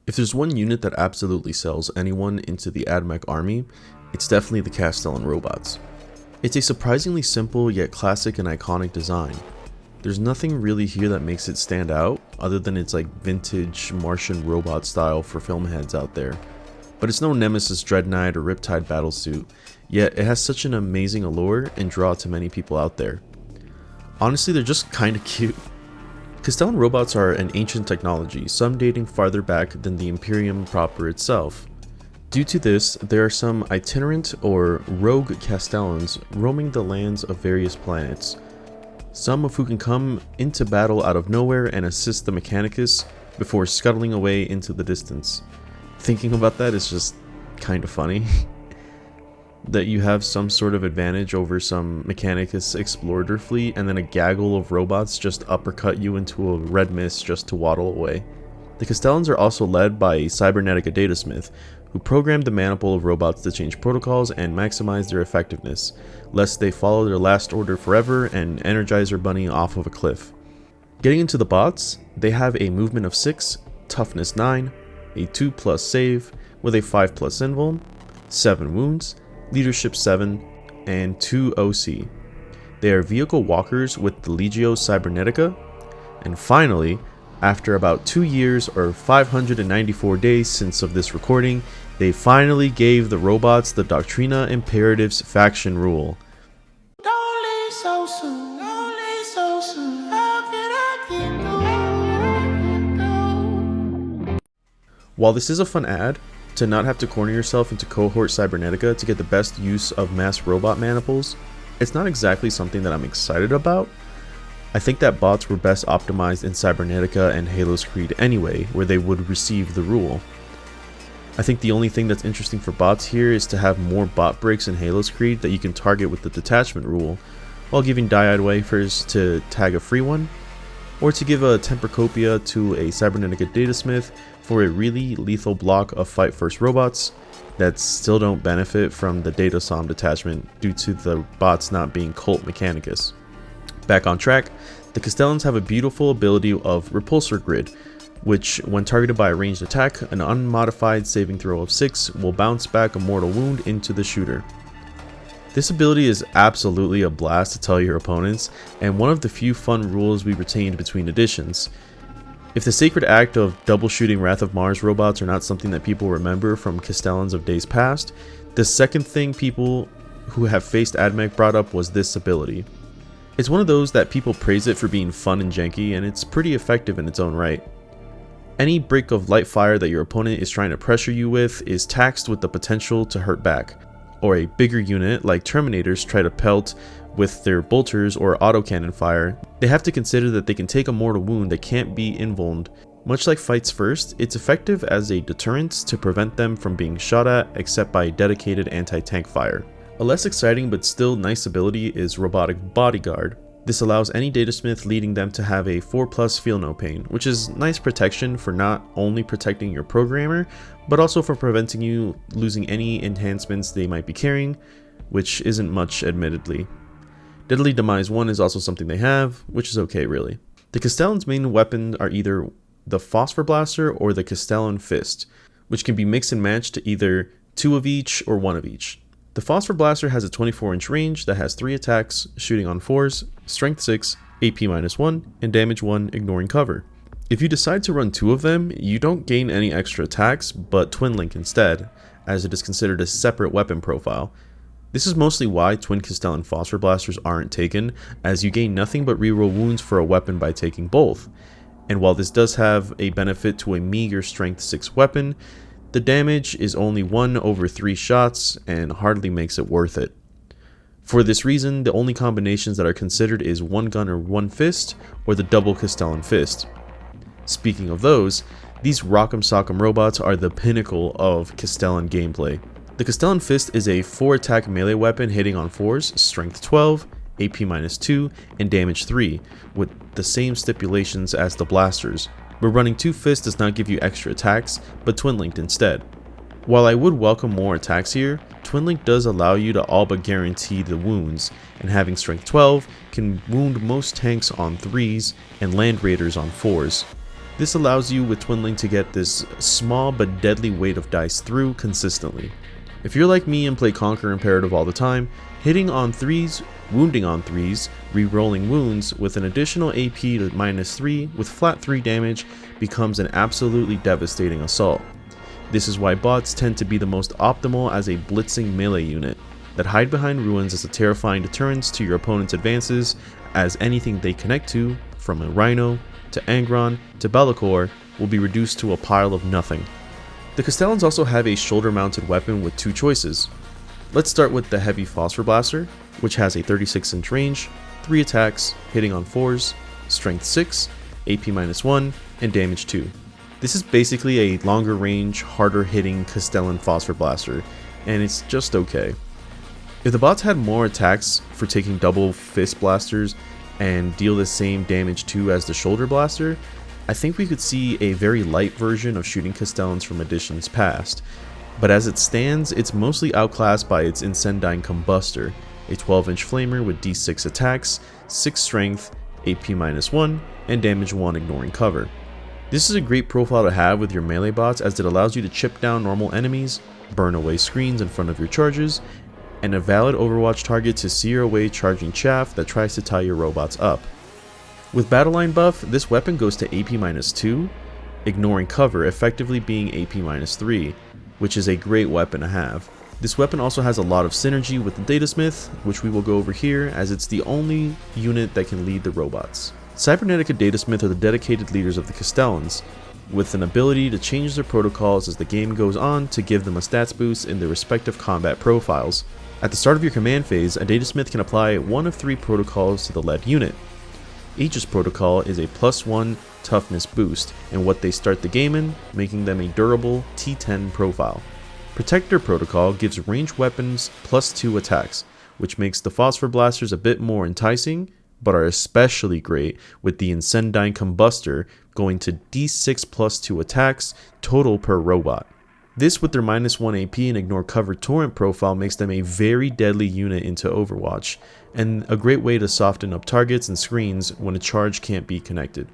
If there's one unit that absolutely sells anyone into the Admech army, it's definitely the Kastelan robots. It's a surprisingly simple yet classic and iconic design. There's nothing really here that makes it stand out other than its like vintage Martian robot style for film heads out there. But it's no Nemesis Dreadnought or Riptide battlesuit, yet it has such an amazing allure and draw to many people out there. Honestly, they're just kinda cute. Kastelan robots are an ancient technology, some dating farther back than the Imperium proper itself. Due to this, there are some itinerant or rogue Kastelans roaming the lands of various planets, some of who can come into battle out of nowhere and assist the Mechanicus before scuttling away into the distance. Thinking about that is just kinda funny. That you have some sort of advantage over some Mechanicus explorer fleet and then a gaggle of robots just uppercut you into a red mist just to waddle away. The Kastelans are also led by a Cybernetica Datasmith, who programmed the maniple of robots to change protocols and maximize their effectiveness, lest they follow their last order forever and Energizer Bunny off of a cliff. Getting into the bots, they have a movement of 6, toughness 9, a 2+ save with a 5+ invuln, 7 wounds, leadership 7, and 2 OC. They are vehicle walkers with the Legio Cybernetica, and finally, after about 2 years or 594 days since of this recording, they finally gave the robots the Doctrina Imperatives faction rule. Don't leave so soon, don't leave so soon. How can I get through? While this is a fun ad, to not have to corner yourself into cohort Cybernetica to get the best use of mass robot maniples, it's not exactly something that I'm excited about. I think that bots were best optimized in Cybernetica and Halo's Creed anyway, where they would receive the rule. I think the only thing that's interesting for bots here is to have more bot breaks in Halo's Creed that you can target with the detachment rule, while giving Dyad wafers to tag a free one, or to give a Tempercopia to a Cybernetica Datasmith for a really lethal block of fight first robots that still don't benefit from the Datasom detachment due to the bots not being Cult Mechanicus. Back on track, the Kastelans have a beautiful ability of Repulsor Grid, which when targeted by a ranged attack, an unmodified saving throw of 6 will bounce back a mortal wound into the shooter. This ability is absolutely a blast to tell your opponents, and one of the few fun rules we retained between editions. If the sacred act of double shooting Wrath of Mars robots are not something that people remember from Kastelans of days past, the second thing people who have faced Admech brought up was this ability. It's one of those that people praise it for being fun and janky, and it's pretty effective in its own right. Any break of light fire that your opponent is trying to pressure you with is taxed with the potential to hurt back, or a bigger unit like Terminators try to pelt with their bolters or autocannon fire, they have to consider that they can take a mortal wound that can't be invulned. Much like Fights First, it's effective as a deterrent to prevent them from being shot at except by dedicated anti-tank fire. A less exciting but still nice ability is Robotic Bodyguard. This allows any Datasmith leading them to have a 4+ Feel No Pain, which is nice protection for not only protecting your programmer, but also for preventing you losing any enhancements they might be carrying, which isn't much admittedly. Deadly Demise 1 is also something they have, which is okay really. The Kastelan's main weapons are either the Phosphor Blaster or the Kastelan Fist, which can be mixed and matched to either 2 of each or 1 of each. The Phosphor Blaster has a 24-inch range that has 3 attacks, shooting on 4s, strength 6, AP -1, and damage 1 ignoring cover. If you decide to run 2 of them, you don't gain any extra attacks, but Twin Link instead, as it is considered a separate weapon profile. This is mostly why Twin Kastelan Phosphor Blasters aren't taken, as you gain nothing but reroll wounds for a weapon by taking both. And while this does have a benefit to a meager strength 6 weapon, the damage is only 1 over 3 shots and hardly makes it worth it. For this reason, the only combinations that are considered is 1 gun or 1 fist, or the double Kastelan Fist. Speaking of those, these Rock'em Sock'em robots are the pinnacle of Kastelan gameplay. The Kastelan Fist is a 4-attack melee weapon hitting on 4s, strength 12, AP -2, and damage 3, with the same stipulations as the blasters, where running 2 fists does not give you extra attacks, but Twin Linked instead. While I would welcome more attacks here, Twin Link does allow you to all but guarantee the wounds, and having strength 12 can wound most tanks on 3s and land raiders on 4s. This allows you with Twinling to get this small but deadly weight of dice through consistently. If you're like me and play Conquer Imperative all the time, hitting on 3s, wounding on 3s, re-rolling wounds with an additional AP to -3 with flat 3 damage becomes an absolutely devastating assault. This is why bots tend to be the most optimal as a blitzing melee unit that hide behind ruins as a terrifying deterrence to your opponent's advances, as anything they connect to, from a Rhino to Angron to Be'lakor, will be reduced to a pile of nothing. The Kastelans also have a shoulder-mounted weapon with 2 choices. Let's start with the Heavy Phosphor Blaster, which has a 36-inch range, 3 attacks, hitting on 4s, strength 6, AP -1, and damage 2. This is basically a longer range, harder hitting Kastelan Phosphor Blaster, and it's just okay. If the bots had more attacks for taking double fist blasters and deal the same damage 2 as the shoulder blaster, I think we could see a very light version of shooting Kastelans from editions past, but as it stands, it's mostly outclassed by its Incendiine Combustor, a 12-inch flamer with D6 attacks, 6 strength, AP -1, and damage 1 ignoring cover. This is a great profile to have with your melee bots as it allows you to chip down normal enemies, burn away screens in front of your charges, and a valid Overwatch target to sear away charging chaff that tries to tie your robots up. With Battle Line buff, this weapon goes to AP -2, ignoring cover effectively being AP -3, which is a great weapon to have. This weapon also has a lot of synergy with the Datasmith, which we will go over here as it's the only unit that can lead the robots. Cybernetica Datasmith are the dedicated leaders of the Kastelans, with an ability to change their protocols as the game goes on to give them a stats boost in their respective combat profiles. At the start of your command phase, a Datasmith can apply one of 3 protocols to the led unit. Aegis protocol is a +1 toughness boost in what they start the game in, making them a durable T10 profile. Protector protocol gives ranged weapons +2 attacks, which makes the Phosphor Blasters a bit more enticing, but are especially great with the Incendiine Combustor going to D6 +2 attacks total per robot. This with their -1 AP and ignore cover torrent profile makes them a very deadly unit into Overwatch, and a great way to soften up targets and screens when a charge can't be connected.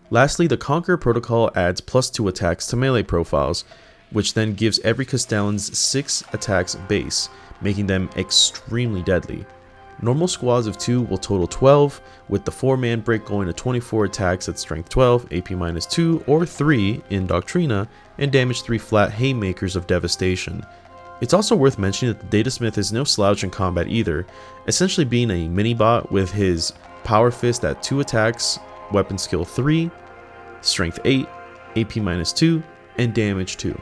Lastly, the Conquer protocol adds +2 attacks to melee profiles, which then gives every Kastelan's 6 attacks base, making them extremely deadly. Normal squads of 2 will total 12, with the 4-man break going to 24 attacks at strength 12, AP -2, or 3 in Doctrina, and damage 3 flat haymakers of devastation. It's also worth mentioning that the Datasmith is no slouch in combat either, essentially being a mini-bot with his Power Fist at 2 attacks, weapon skill 3, strength 8, AP -2, and damage 2.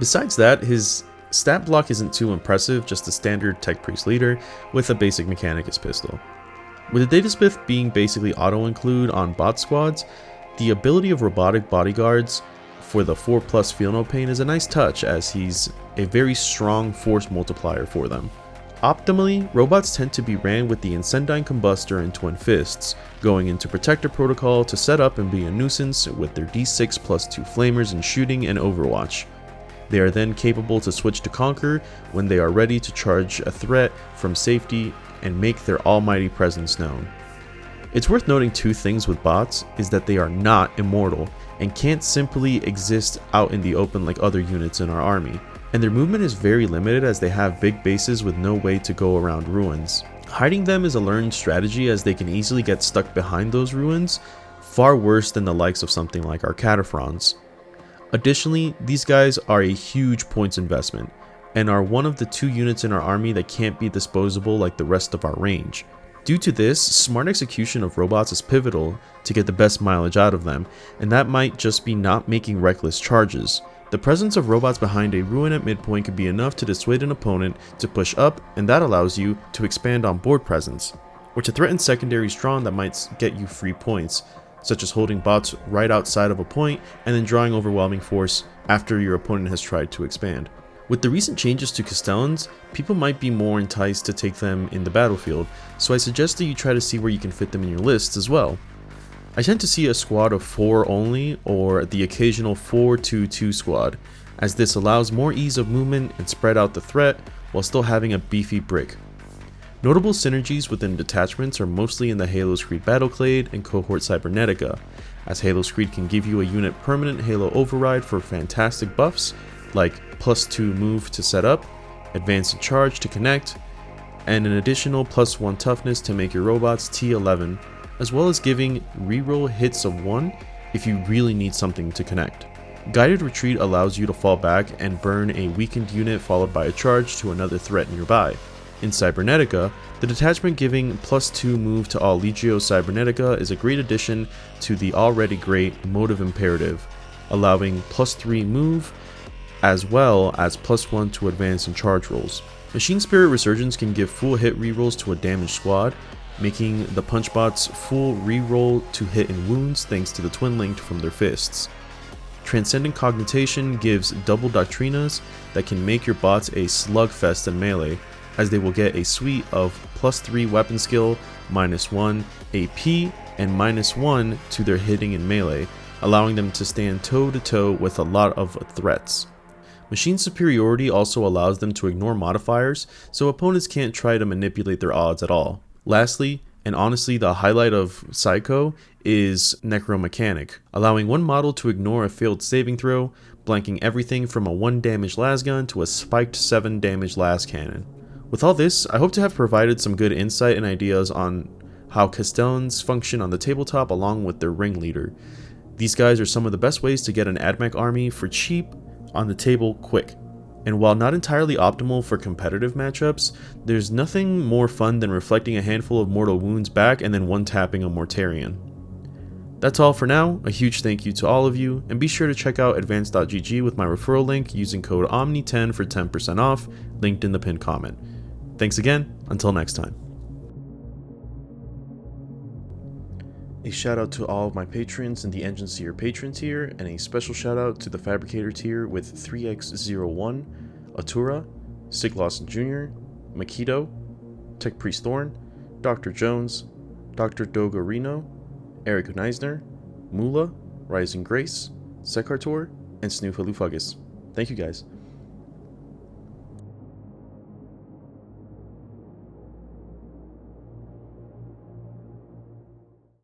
Besides that, his stat block isn't too impressive, just a standard Tech Priest leader with a basic Mechanicus pistol. With the Datasmith being basically auto-include on bot squads, the ability of robotic bodyguards for the 4+ Feel No Pain is a nice touch as he's a very strong force multiplier for them. Optimally, robots tend to be ran with the Incendiine Combustor and Twin Fists, going into Protector Protocol to set up and be a nuisance with their D6 +2 flamers in shooting and Overwatch. They are then capable to switch to Conquer when they are ready to charge a threat from safety and make their almighty presence known. It's worth noting 2 things with bots is that they are not immortal and can't simply exist out in the open like other units in our army, and their movement is very limited as they have big bases with no way to go around ruins. Hiding them is a learned strategy as they can easily get stuck behind those ruins, far worse than the likes of something like our Cataphrons. Additionally, these guys are a huge points investment, and are one of the 2 units in our army that can't be disposable like the rest of our range. Due to this, smart execution of robots is pivotal to get the best mileage out of them, and that might just be not making reckless charges. The presence of robots behind a ruin at midpoint could be enough to dissuade an opponent to push up, and that allows you to expand on board presence, or to threaten secondaries drawn that might get you free points, such as holding bots right outside of a point and then drawing overwhelming force after your opponent has tried to expand. With the recent changes to Kastelans, people might be more enticed to take them in the battlefield, so I suggest that you try to see where you can fit them in your lists as well. I tend to see a squad of 4 only, or the occasional 4-2-2 squad, as this allows more ease of movement and spread out the threat while still having a beefy brick. Notable synergies within detachments are mostly in the Halo's Creed Battleclade and Cohort Cybernetica, as Halo Screed can give you a unit permanent Halo override for fantastic buffs like +2 move to set up, advanced charge to connect, and an additional +1 toughness to make your robots T11, as well as giving reroll hits of 1 if you really need something to connect. Guided Retreat allows you to fall back and burn a weakened unit followed by a charge to another threat nearby. In Cybernetica, the detachment giving +2 move to all Legio Cybernetica is a great addition to the already great Motive Imperative, allowing +3 move as well as +1 to advance and charge rolls. Machine Spirit Resurgence can give full hit rerolls to a damaged squad, making the punchbots full reroll to hit and wounds thanks to the twin linked from their fists. Transcendent Cognitation gives double Doctrinas that can make your bots a slugfest in melee, as they will get a suite of +3 weapon skill, -1 AP, and -1 to their hitting in melee, allowing them to stand toe to toe with a lot of threats. Machine Superiority also allows them to ignore modifiers, so opponents can't try to manipulate their odds at all. Lastly, and honestly the highlight of Psycho, is Necromechanic, allowing one model to ignore a failed saving throw, blanking everything from a 1 damage lasgun to a spiked 7 damage las cannon. With all this, I hope to have provided some good insight and ideas on how Kastelans function on the tabletop along with their ringleader. These guys are some of the best ways to get an Admech army for cheap on the table quick. And while not entirely optimal for competitive matchups, there's nothing more fun than reflecting a handful of mortal wounds back and then one-tapping a Mortarion. That's all for now. A huge thank you to all of you, and be sure to check out advanced.gg with my referral link using code OMNI10 for 10% off, linked in the pinned comment. Thanks again, until next time. A shout out to all of my patrons in the Engine Seer patron tier, and a special shout out to the Fabricator tier with 3x01, Atura, Sig Lawson Jr., Makito, Tech Priest Thorn, Dr. Jones, Dr. Dogorino, Eric Neisner, Mula, Rising Grace, Sekartor, and Snoofalufagus. Thank you guys.